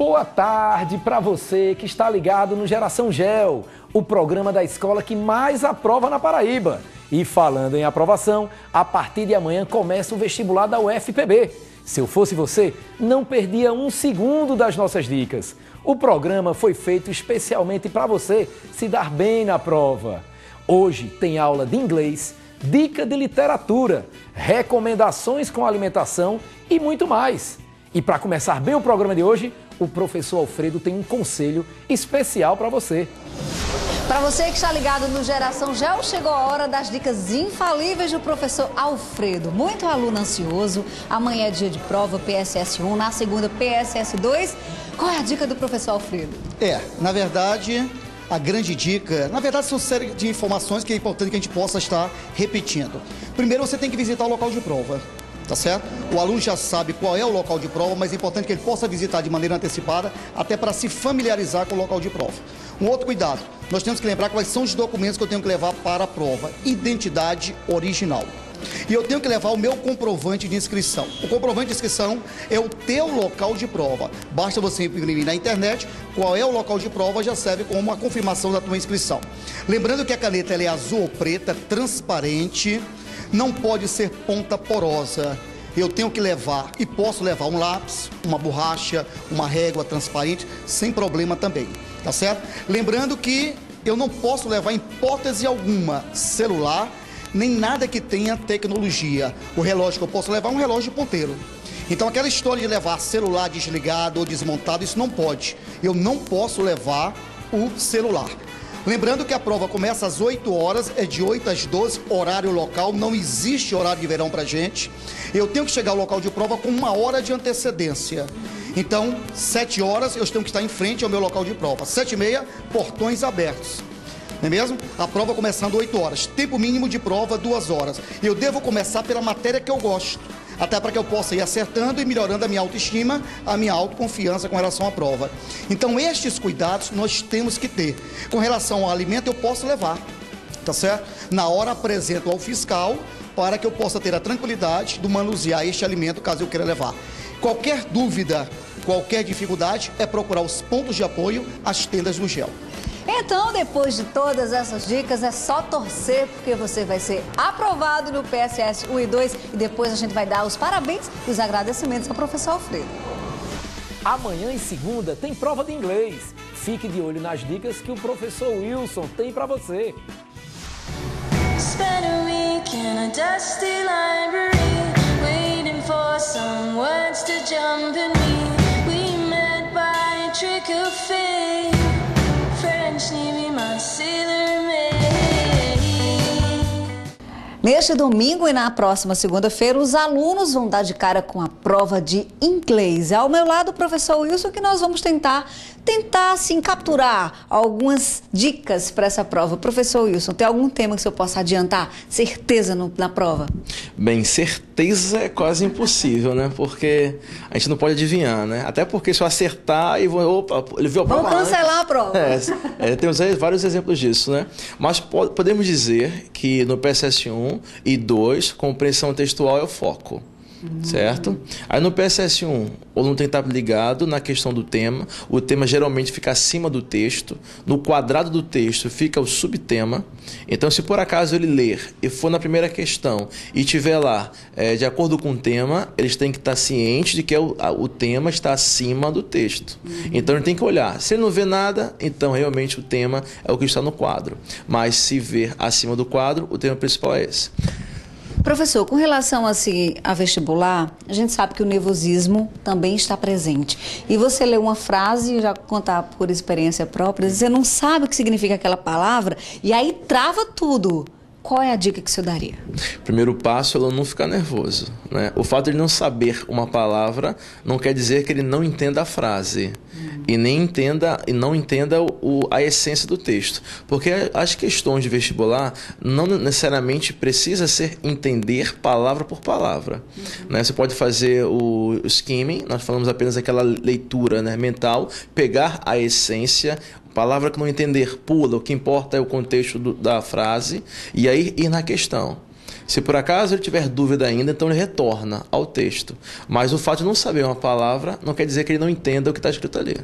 Boa tarde para você que está ligado no Geração Gel, o programa da escola que mais aprova na Paraíba. E falando em aprovação, a partir de amanhã começa o vestibular da UFPB. Se eu fosse você, não perdia um segundo das nossas dicas. O programa foi feito especialmente para você se dar bem na prova. Hoje tem aula de inglês, dica de literatura, recomendações com alimentação e muito mais. E para começar bem o programa de hoje, o professor Alfredo tem um conselho especial para você. Para você que está ligado no Geração Gel, chegou a hora das dicas infalíveis do professor Alfredo. Muito aluno ansioso, amanhã é dia de prova PSS1, na segunda PSS2. Qual é a dica do professor Alfredo? Na verdade, a grande dica, são uma série de informações que é importante que a gente possa estar repetindo. Primeiro, você tem que visitar o local de prova. Tá certo? O aluno já sabe qual é o local de prova, mas é importante que ele possa visitar de maneira antecipada, até para se familiarizar com o local de prova. Um outro cuidado, nós temos que lembrar quais são os documentos que eu tenho que levar para a prova. Identidade original. E eu tenho que levar o meu comprovante de inscrição. O comprovante de inscrição é o teu local de prova. Basta você imprimir na internet qual é o local de prova, já serve como uma confirmação da tua inscrição. Lembrando que a caneta ela é azul ou preta, transparente, não pode ser ponta porosa. Eu tenho que levar, e posso levar um lápis, uma borracha, uma régua transparente, sem problema também, tá certo? Lembrando que eu não posso levar, em hipótese alguma, celular, nem nada que tenha tecnologia. O relógio que eu posso levar é um relógio de ponteiro. Então aquela história de levar celular desligado ou desmontado, isso não pode. Eu não posso levar o celular. Lembrando que a prova começa às 8 horas, é de 8 às 12, horário local, não existe horário de verão pra gente. Eu tenho que chegar ao local de prova com 1 hora de antecedência. Então, 7 horas eu tenho que estar em frente ao meu local de prova. 7h30, portões abertos. Não é mesmo? A prova começando 8 horas. Tempo mínimo de prova, 2 horas. Eu devo começar pela matéria que eu gosto, até para que eu possa ir acertando e melhorando a minha autoestima, a minha autoconfiança com relação à prova. Então, estes cuidados nós temos que ter. Com relação ao alimento, eu posso levar, tá certo? Na hora, apresento ao fiscal para que eu possa ter a tranquilidade de manusear este alimento, caso eu queira levar. Qualquer dúvida, qualquer dificuldade, é procurar os pontos de apoio, as tendas do gel. Então, depois de todas essas dicas, é só torcer, porque você vai ser aprovado no PSS 1 e 2 e depois a gente vai dar os parabéns e os agradecimentos ao professor Alfredo. Amanhã e segunda tem prova de inglês. Fique de olho nas dicas que o professor Wilson tem para você. Spent a week in a dusty library, waiting for some words to jump in me. We met by a trick of fate. Neste domingo e na próxima segunda-feira, os alunos vão dar de cara com a prova de inglês. Ao meu lado, o professor Wilson, que nós vamos tentar assim, capturar algumas dicas para essa prova. Professor Wilson, tem algum tema que o senhor possa adiantar? Certeza na prova? Bem, certeza é quase impossível, né? Porque a gente não pode adivinhar, né? Até porque se eu acertar, ele viu a prova. Vamos cancelar a prova. Temos vários exemplos disso, né? Mas podemos dizer que no PSS1 e 2, compreensão textual é o foco. Certo? Aí no PSS1, o aluno tem que estar ligado na questão do tema. O tema geralmente fica acima do texto. No quadrado do texto fica o subtema. Então, se por acaso ele ler e for na primeira questão e tiver lá, de acordo com o tema, eles têm que estar cientes de que o tema está acima do texto. Então, ele tem que olhar. Se ele não vê nada, então realmente o tema é o que está no quadro. Mas se ver acima do quadro, o tema principal é esse. Professor, com relação assim, a vestibular, a gente sabe que o nervosismo também está presente. E você lê uma frase, já contar por experiência própria, você não sabe o que significa aquela palavra e aí trava tudo. Qual é a dica que o senhor daria? Primeiro passo é ele não ficar nervoso, né? O fato de ele não saber uma palavra não quer dizer que ele não entenda a frase e não entenda a essência do texto. Porque as questões de vestibular não necessariamente precisa ser entender palavra por palavra. Né? Você pode fazer o skimming, nós falamos apenas aquela leitura, né, mental, pegar a essência. Palavra que não entender, pula. O que importa é o contexto da frase e aí ir na questão. Se por acaso ele tiver dúvida ainda, então ele retorna ao texto. Mas o fato de não saber uma palavra não quer dizer que ele não entenda o que está escrito ali.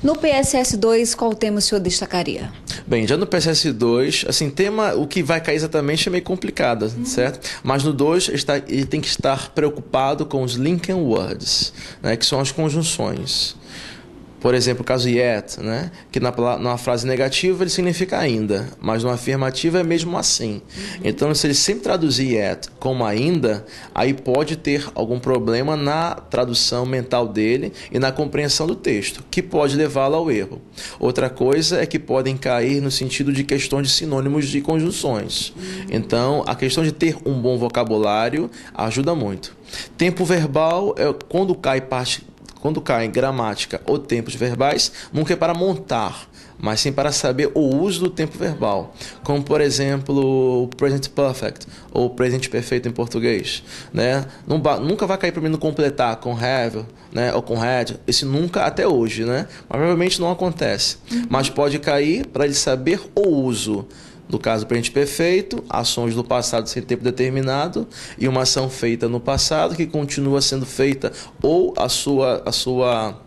No PSS 2, qual tema o senhor destacaria? Bem, já no PSS 2, assim, tema, o que vai cair exatamente é meio complicado, certo? Mas no 2, ele tem que estar preocupado com os linking words, né, que são as conjunções. Por exemplo, o caso yet, né, que numa frase negativa ele significa ainda, mas numa afirmativa é mesmo assim. Então, se ele sempre traduzir yet como ainda, aí pode ter algum problema na tradução mental dele e na compreensão do texto, que pode levá-lo ao erro. Outra coisa é que podem cair no sentido de questões de sinônimos de conjunções. Então, a questão de ter um bom vocabulário ajuda muito. Tempo verbal é quando cai gramática ou tempos verbais, nunca é para montar, mas sim para saber o uso do tempo verbal. Como, por exemplo, o present perfect, ou presente perfeito em português. Né? Nunca vai cair para mim no completar com have, né? Ou com had. Esse nunca até hoje, né? Mas provavelmente não acontece. Mas pode cair para ele saber o uso. No caso do presente perfeito, ações do passado sem tempo determinado e uma ação feita no passado que continua sendo feita ou a sua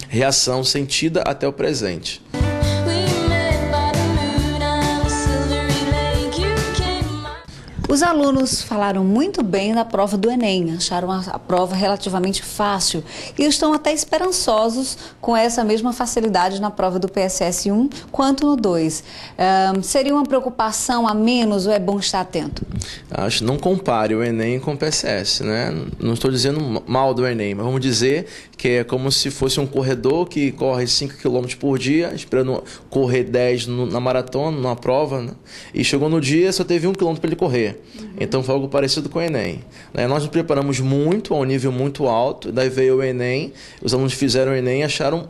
reação sentida até o presente. Os alunos falaram muito bem da prova do Enem, acharam a prova relativamente fácil e estão até esperançosos com essa mesma facilidade na prova do PSS 1 quanto no 2. Seria uma preocupação a menos ou é bom estar atento? Acho que não compare o Enem com o PSS, né? Não estou dizendo mal do Enem, mas vamos dizer que é como se fosse um corredor que corre 5 km por dia, esperando correr 10 na maratona, numa prova, né? E chegou no dia só teve 1 km para ele correr. Então foi algo parecido com o Enem. Nós nos preparamos muito, a um nível muito alto, daí veio o Enem, os alunos fizeram o Enem e acharam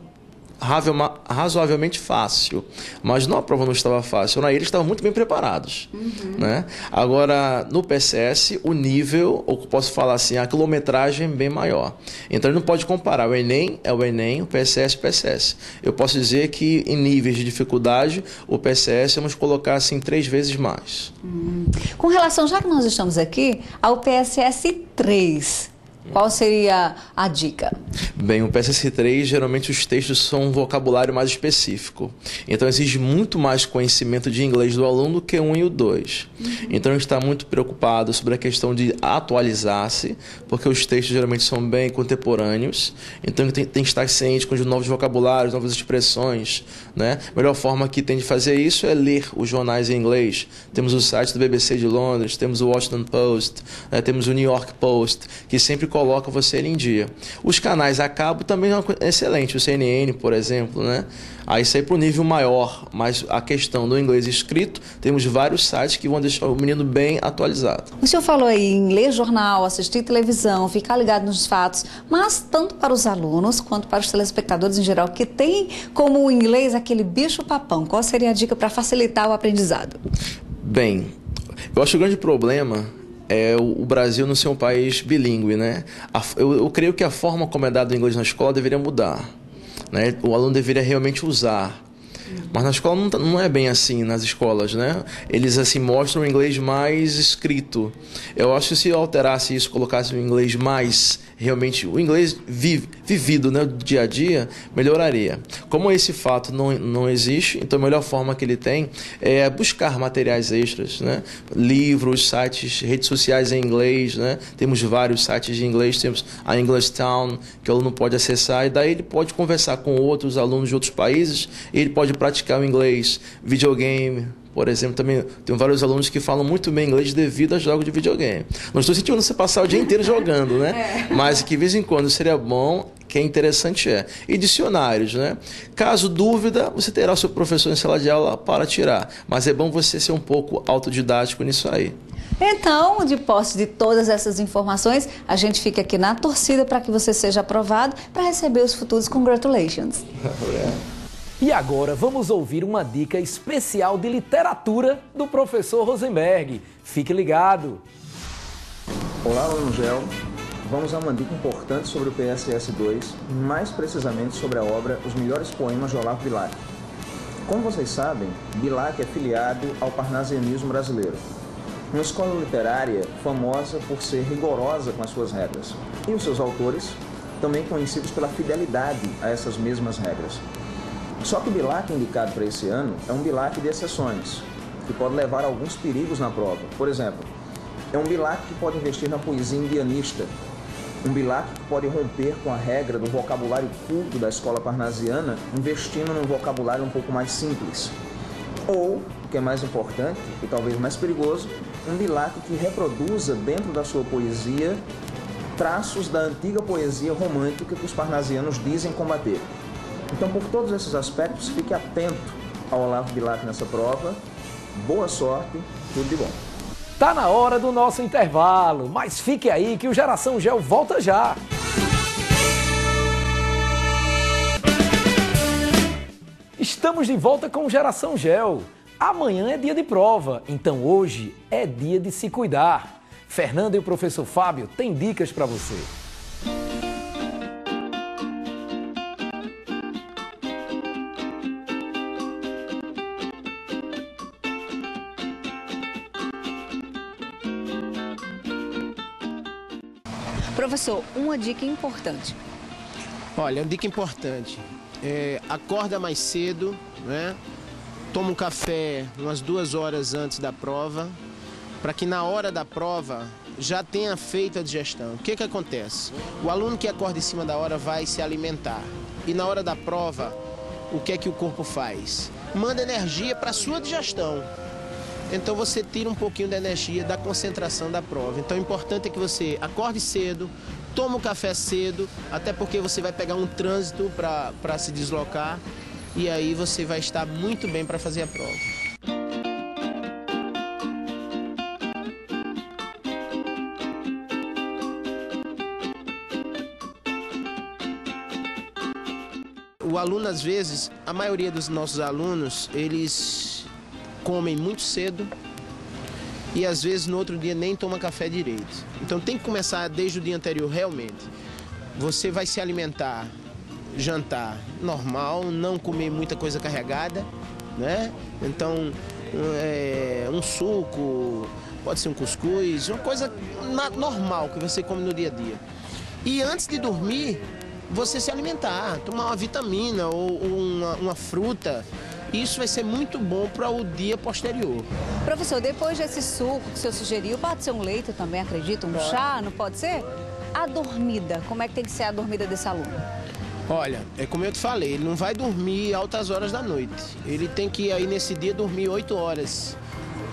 razoavelmente fácil, mas a prova não estava fácil, eles estavam muito bem preparados. Né? Agora, no PSS, o nível, ou posso falar assim, a quilometragem é bem maior. Então, ele não pode comparar, o Enem é o Enem, o PSS é o PSS. Eu posso dizer que, em níveis de dificuldade, o PSS vamos colocar assim 3 vezes mais. Com relação, já que nós estamos aqui, ao PSS 3, qual seria a dica? Bem, o PSS3, geralmente os textos são um vocabulário mais específico. Então, exige muito mais conhecimento de inglês do aluno do que o 1 e o 2. Então, a gente está muito preocupado sobre a questão de atualizar-se, porque os textos geralmente são bem contemporâneos. Então, tem que estar ciente com os novos vocabulários, novas expressões. Né? A melhor forma que tem de fazer isso é ler os jornais em inglês. Temos o site do BBC de Londres, temos o Washington Post, né? Temos o New York Post, que sempre coloca você em dia. Os canais a cabo também são excelentes, o CNN, por exemplo, né? Aí sai para o nível maior, mas a questão do inglês escrito, temos vários sites que vão deixar o menino bem atualizado. O senhor falou aí em ler jornal, assistir televisão, ficar ligado nos fatos, mas tanto para os alunos quanto para os telespectadores em geral, que tem como o inglês aquele bicho-papão, qual seria a dica para facilitar o aprendizado? Bem, eu acho que o grande problema é o Brasil não ser um país bilíngue, né? Eu creio que a forma como é dado o inglês na escola deveria mudar, né? O aluno deveria realmente usar. Mas na escola não é bem assim, nas escolas, né? Eles assim mostram o inglês mais escrito. Eu acho que se eu alterasse isso, colocasse o inglês mais, realmente, o inglês vivido, né, do dia a dia, melhoraria. Como esse fato não existe, então a melhor forma que ele tem é buscar materiais extras, né? Livros, sites, redes sociais em inglês, né? Temos vários sites de inglês, temos a English Town, que o aluno pode acessar, e daí ele pode conversar com outros alunos de outros países, e ele pode praticar o inglês, videogame, por exemplo, também tem vários alunos que falam muito bem inglês devido a jogos de videogame. Não estou sentindo você passar o dia inteiro jogando, né? Mas que de vez em quando seria bom, que é interessante E dicionários, né? Caso dúvida, você terá o seu professor em sala de aula para tirar. Mas é bom você ser um pouco autodidático nisso aí. Então, de posse de todas essas informações, a gente fica aqui na torcida para que você seja aprovado para receber os futuros congratulations. E agora vamos ouvir uma dica especial de literatura do professor Rosenberg. Fique ligado! Olá, aluno GEL. Vamos a uma dica importante sobre o PSS 2, mais precisamente sobre a obra Os Melhores Poemas de Olavo Bilac. Como vocês sabem, Bilac é filiado ao parnasianismo brasileiro. Uma escola literária famosa por ser rigorosa com as suas regras. E os seus autores, também conhecidos pela fidelidade a essas mesmas regras. Só que o BILAC indicado para esse ano é um BILAC de exceções, que pode levar a alguns perigos na prova. Por exemplo, é um BILAC que pode investir na poesia indianista, um BILAC que pode romper com a regra do vocabulário culto da escola parnasiana, investindo num vocabulário um pouco mais simples. Ou, o que é mais importante e talvez mais perigoso, um BILAC que reproduza dentro da sua poesia traços da antiga poesia romântica que os parnasianos dizem combater. Então, por todos esses aspectos, fique atento ao Olavo Bilac nessa prova. Boa sorte, tudo de bom. Tá na hora do nosso intervalo, mas fique aí que o Geração Gel volta já. Estamos de volta com o Geração Gel. Amanhã é dia de prova, então hoje é dia de se cuidar. Fernanda e o professor Fábio têm dicas para você. Professor, uma dica importante. Olha, uma dica importante. Acorda mais cedo, né? Toma um café umas 2 horas antes da prova, para que na hora da prova já tenha feito a digestão. O que que acontece? O aluno que acorda em cima da hora vai se alimentar. E na hora da prova, o que é que o corpo faz? Manda energia para a sua digestão. Então você tira um pouquinho da energia da concentração da prova. Então o importante é que você acorde cedo, toma o café cedo, até porque você vai pegar um trânsito para se deslocar e aí você vai estar muito bem para fazer a prova. O aluno, às vezes, a maioria dos nossos alunos, eles comem muito cedo e às vezes no outro dia nem toma café direito. Então tem que começar desde o dia anterior realmente. Você vai se alimentar, jantar normal, não comer muita coisa carregada, né? Então um suco, pode ser um cuscuz, uma coisa normal que você come no dia a dia. E antes de dormir, você se alimentar, tomar uma vitamina ou uma fruta. Isso vai ser muito bom para o dia posterior. Professor, depois desse suco que o senhor sugeriu, pode ser um leite também, acredito, um chá, não pode ser? A dormida, como é que tem que ser a dormida desse aluno? Olha, é como eu te falei, ele não vai dormir altas horas da noite. Ele tem que aí nesse dia dormir 8 horas,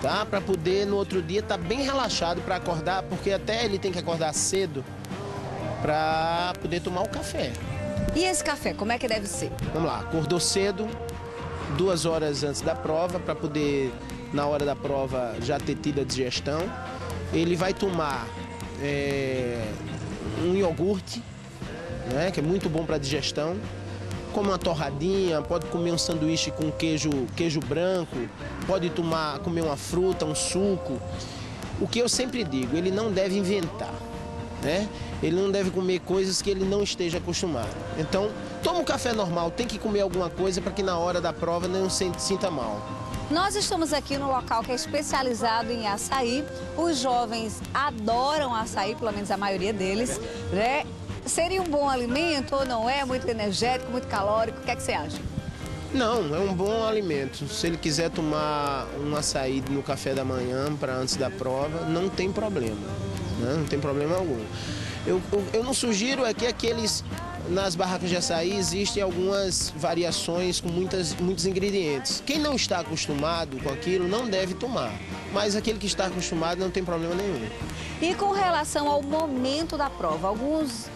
tá? Para poder no outro dia estar bem relaxado para acordar, porque até ele tem que acordar cedo para poder tomar o café. E esse café, como é que deve ser? Vamos lá, acordou cedo, 2 horas antes da prova, para poder, na hora da prova, já ter tido a digestão. Ele vai tomar um iogurte, né, que é muito bom para a digestão. Come uma torradinha, pode comer um sanduíche com queijo branco, pode comer uma fruta, um suco. O que eu sempre digo, ele não deve inventar, né? Ele não deve comer coisas que ele não esteja acostumado. Então, toma um café normal, tem que comer alguma coisa para que na hora da prova não se sinta mal. Nós estamos aqui no local que é especializado em açaí. Os jovens adoram açaí, pelo menos a maioria deles, né? Seria um bom alimento ou não é? Muito energético, muito calórico, o que é que você acha? Não, é um bom alimento. Se ele quiser tomar um açaí no café da manhã para antes da prova, não tem problema, né? Não tem problema algum. Eu não sugiro é que nas barracas de açaí existem algumas variações com muitos ingredientes. Quem não está acostumado com aquilo não deve tomar, mas aquele que está acostumado não tem problema nenhum. E com relação ao momento da prova, alguns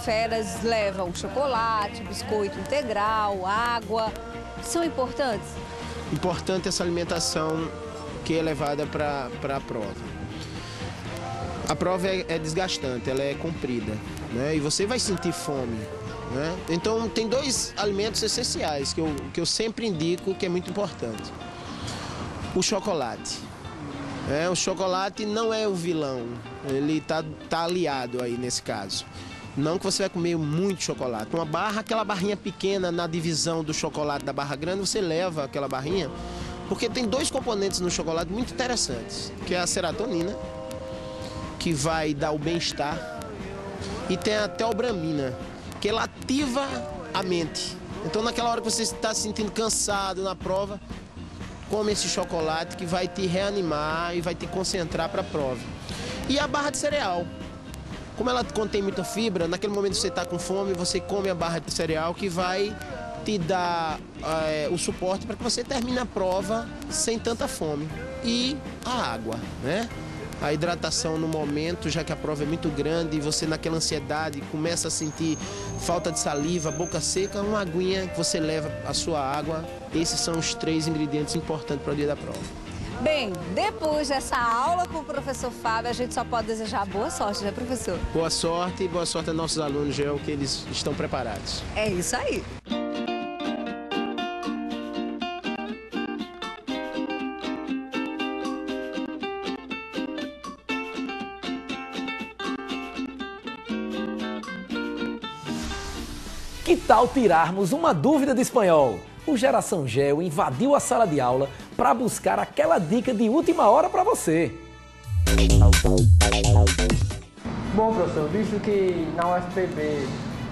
feras levam chocolate, biscoito integral, água, são importantes? Importante essa alimentação que é levada para a prova. A prova é desgastante, ela é comprida, né? E você vai sentir fome, né? Então tem 2 alimentos essenciais que eu sempre indico que é muito importante. O chocolate. O chocolate não é o vilão, ele tá aliado aí nesse caso. Não que você vai comer muito chocolate. Uma barra, aquela barrinha pequena na divisão do chocolate da barra grande, você leva aquela barrinha, Porque tem dois componentes no chocolate muito interessantes, que é a serotonina, que vai dar o bem-estar, e tem a teobramina, que ela ativa a mente. Então, naquela hora que você está se sentindo cansado na prova, come esse chocolate que vai te reanimar e vai te concentrar para a prova. E a barra de cereal. Como ela contém muita fibra, naquele momento que você está com fome, você come a barra de cereal que vai te dar o suporte para que você termine a prova sem tanta fome. E a água, né? A hidratação no momento, já que a prova é muito grande e você naquela ansiedade começa a sentir falta de saliva, boca seca, uma aguinha que você leva a sua água. Esses são os 3 ingredientes importantes para o dia da prova. Bem, depois dessa aula com o professor Fábio, a gente só pode desejar boa sorte, né, professor? Boa sorte e boa sorte aos nossos alunos, Gel, que eles estão preparados. É isso aí. Que tal tirarmos uma dúvida de espanhol? O Geração Gel invadiu a sala de aula para buscar aquela dica de última hora para você. Bom, professor, visto que na UFPB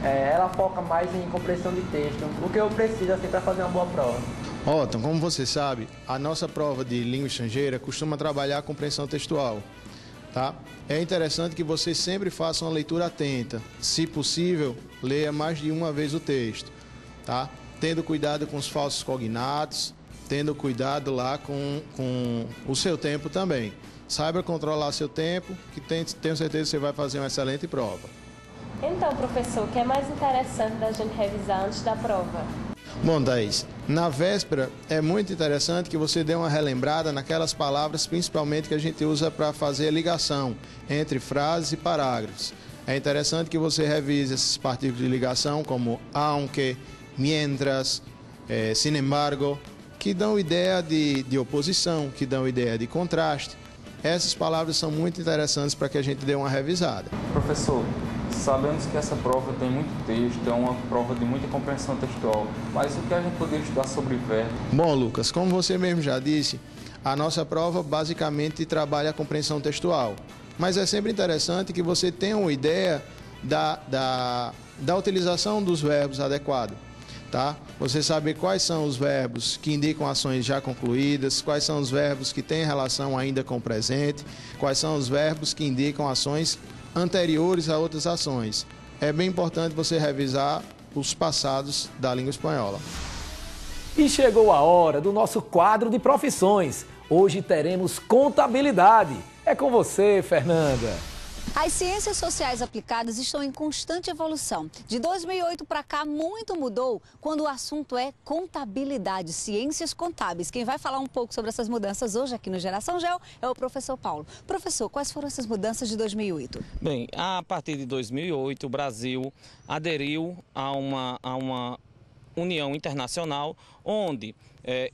ela foca mais em compreensão de texto, o que eu preciso assim, para fazer uma boa prova? Otton, como você sabe, a nossa prova de língua estrangeira costuma trabalhar a compreensão textual. Tá? É interessante que você sempre faça uma leitura atenta. Se possível, leia mais de uma vez o texto. Tá? Tendo cuidado com os falsos cognatos, tendo cuidado lá com o seu tempo também. Saiba controlar seu tempo, que tenho certeza que você vai fazer uma excelente prova. Então, professor, o que é mais interessante da gente revisar antes da prova? Bom, Thaís, na véspera é muito interessante que você dê uma relembrada naquelas palavras, principalmente que a gente usa para fazer a ligação entre frases e parágrafos. É interessante que você revise esses partículos de ligação como aunque, mientras, sin embargo, que dão ideia de oposição, que dão ideia de contraste. Essas palavras são muito interessantes para que a gente dê uma revisada. Professor, sabemos que essa prova tem muito texto, é uma prova de muita compreensão textual, mas o que a gente poderia estudar sobre verbo? Bom, Lucas, como você mesmo já disse, a nossa prova basicamente trabalha a compreensão textual, mas é sempre interessante que você tenha uma ideia da utilização dos verbos adequados. Tá? Você sabe quais são os verbos que indicam ações já concluídas, quais são os verbos que têm relação ainda com o presente, quais são os verbos que indicam ações anteriores a outras ações. É bem importante você revisar os passados da língua espanhola. E chegou a hora do nosso quadro de profissões. Hoje teremos contabilidade. É com você, Fernanda. As ciências sociais aplicadas estão em constante evolução. De 2008 para cá, muito mudou quando o assunto é contabilidade, ciências contábeis. Quem vai falar um pouco sobre essas mudanças hoje aqui no Geração Gel é o professor Paulo. Professor, quais foram essas mudanças de 2008? Bem, a partir de 2008, o Brasil aderiu a uma união internacional onde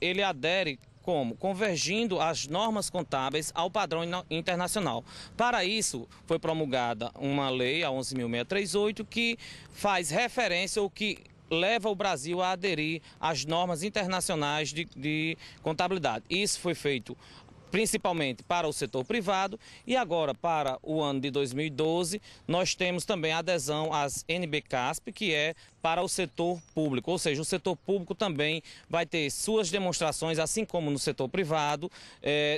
ele adere como? Convergindo as normas contábeis ao padrão internacional. Para isso, foi promulgada uma lei, a 11.638, que faz referência ou que leva o Brasil a aderir às normas internacionais de contabilidade. Isso foi feito principalmente para o setor privado e agora para o ano de 2012 nós temos também a adesão às NBCASP, que é para o setor público, ou seja, o setor público também vai ter suas demonstrações, assim como no setor privado,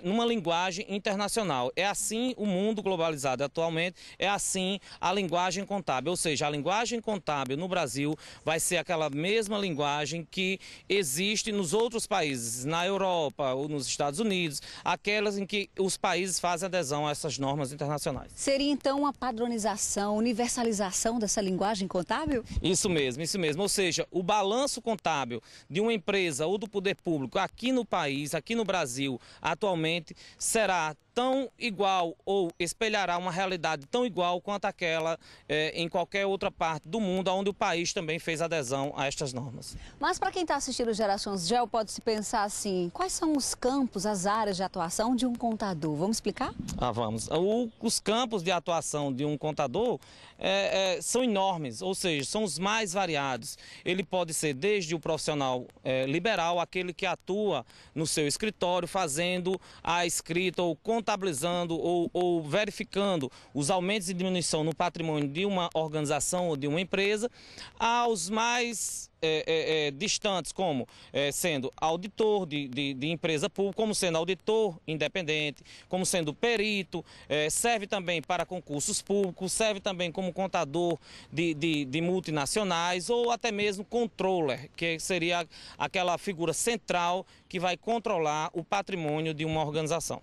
numa linguagem internacional. É assim o mundo globalizado atualmente, é assim a linguagem contábil, ou seja, a linguagem contábil no Brasil vai ser aquela mesma linguagem que existe nos outros países, na Europa ou nos Estados Unidos, aquelas em que os países fazem adesão a essas normas internacionais. Seria então uma padronização, universalização dessa linguagem contábil? Isso mesmo, ou seja, o balanço contábil de uma empresa ou do poder público aqui no país, aqui no Brasil, atualmente, será tão igual ou espelhará uma realidade tão igual quanto aquela em qualquer outra parte do mundo, onde o país também fez adesão a estas normas. Mas para quem está assistindo Gerações GEL, pode-se pensar assim, quais são os campos, as áreas de atuação de um contador? Vamos explicar? Vamos. Os campos de atuação de um contador são enormes, ou seja, são os mais variados. Ele pode ser desde o profissional liberal, aquele que atua no seu escritório, fazendo a escrita ou contabilizando ou verificando os aumentos e diminuição no patrimônio de uma organização ou de uma empresa, aos mais distantes, como sendo auditor de empresa pública, como sendo auditor independente, como sendo perito, serve também para concursos públicos, serve também como contador de multinacionais ou até mesmo controller, que seria aquela figura central que vai controlar o patrimônio de uma organização.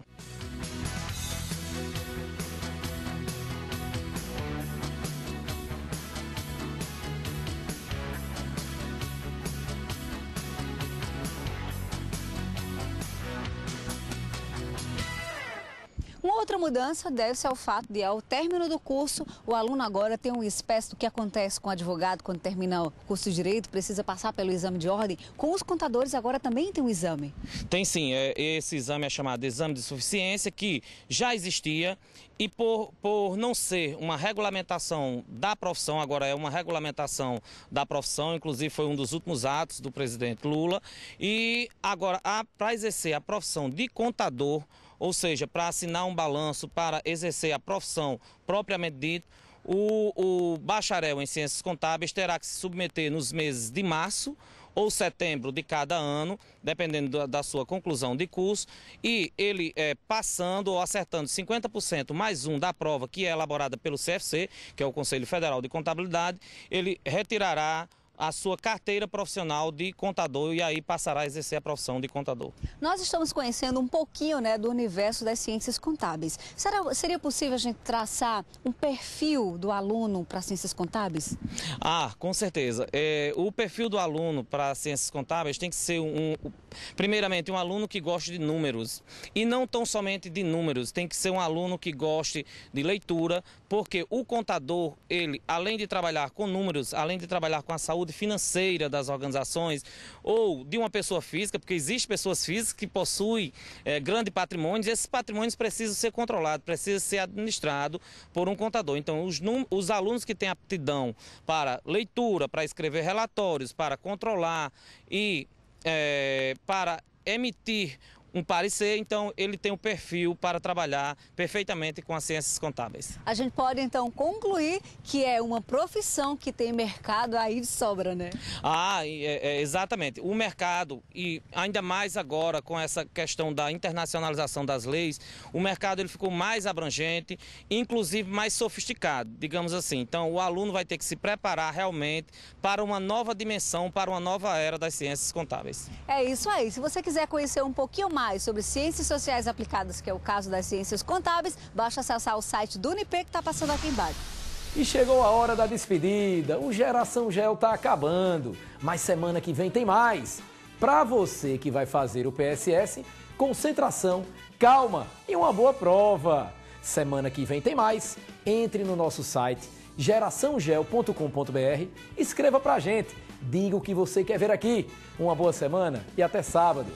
Uma outra mudança deve-se ao fato de, ao término do curso, o aluno agora tem uma espécie do que acontece com o advogado quando termina o curso de Direito, precisa passar pelo exame de ordem. Com os contadores agora também tem um exame? Tem sim, esse exame é chamado de exame de suficiência, que já existia e por não ser uma regulamentação da profissão, agora é uma regulamentação da profissão, inclusive foi um dos últimos atos do presidente Lula, e agora para exercer a profissão de contador, ou seja, para assinar um balanço, para exercer a profissão propriamente dita, o bacharel em Ciências Contábeis terá que se submeter nos meses de março ou setembro de cada ano, dependendo da sua conclusão de curso, e ele passando ou acertando 50% mais um da prova que é elaborada pelo CFC, que é o Conselho Federal de Contabilidade, ele retirará a sua carteira profissional de contador e aí passará a exercer a profissão de contador. Nós estamos conhecendo um pouquinho, né, do universo das ciências contábeis. Seria possível a gente traçar um perfil do aluno para ciências contábeis? Com certeza. O perfil do aluno para ciências contábeis tem que ser primeiramente um aluno que goste de números, e não tão somente de números, tem que ser um aluno que goste de leitura, porque o contador, ele, além de trabalhar com números, além de trabalhar com a saúde financeira das organizações ou de uma pessoa física, porque existem pessoas físicas que possuem grande patrimônios, e esses patrimônios precisam ser controlados, precisam ser administrados por um contador. Então, os alunos que têm aptidão para leitura, para escrever relatórios, para controlar e para emitir um parecer, então ele tem um perfil para trabalhar perfeitamente com as ciências contábeis. A gente pode então concluir que é uma profissão que tem mercado aí de sobra, né? Exatamente. O mercado, e ainda mais agora com essa questão da internacionalização das leis, o mercado ele ficou mais abrangente, inclusive mais sofisticado, digamos assim. Então o aluno vai ter que se preparar realmente para uma nova dimensão, para uma nova era das ciências contábeis. É isso aí. Se você quiser conhecer um pouquinho mais sobre ciências sociais aplicadas, que é o caso das ciências contábeis, basta acessar o site do Unip, que está passando aqui embaixo. E chegou a hora da despedida. O Geração GEL está acabando, mas semana que vem tem mais. Para você que vai fazer o PSS, concentração, calma e uma boa prova. Semana que vem tem mais. Entre no nosso site geraçãogel.com.br, escreva pra gente, diga o que você quer ver aqui. Uma boa semana e até sábado.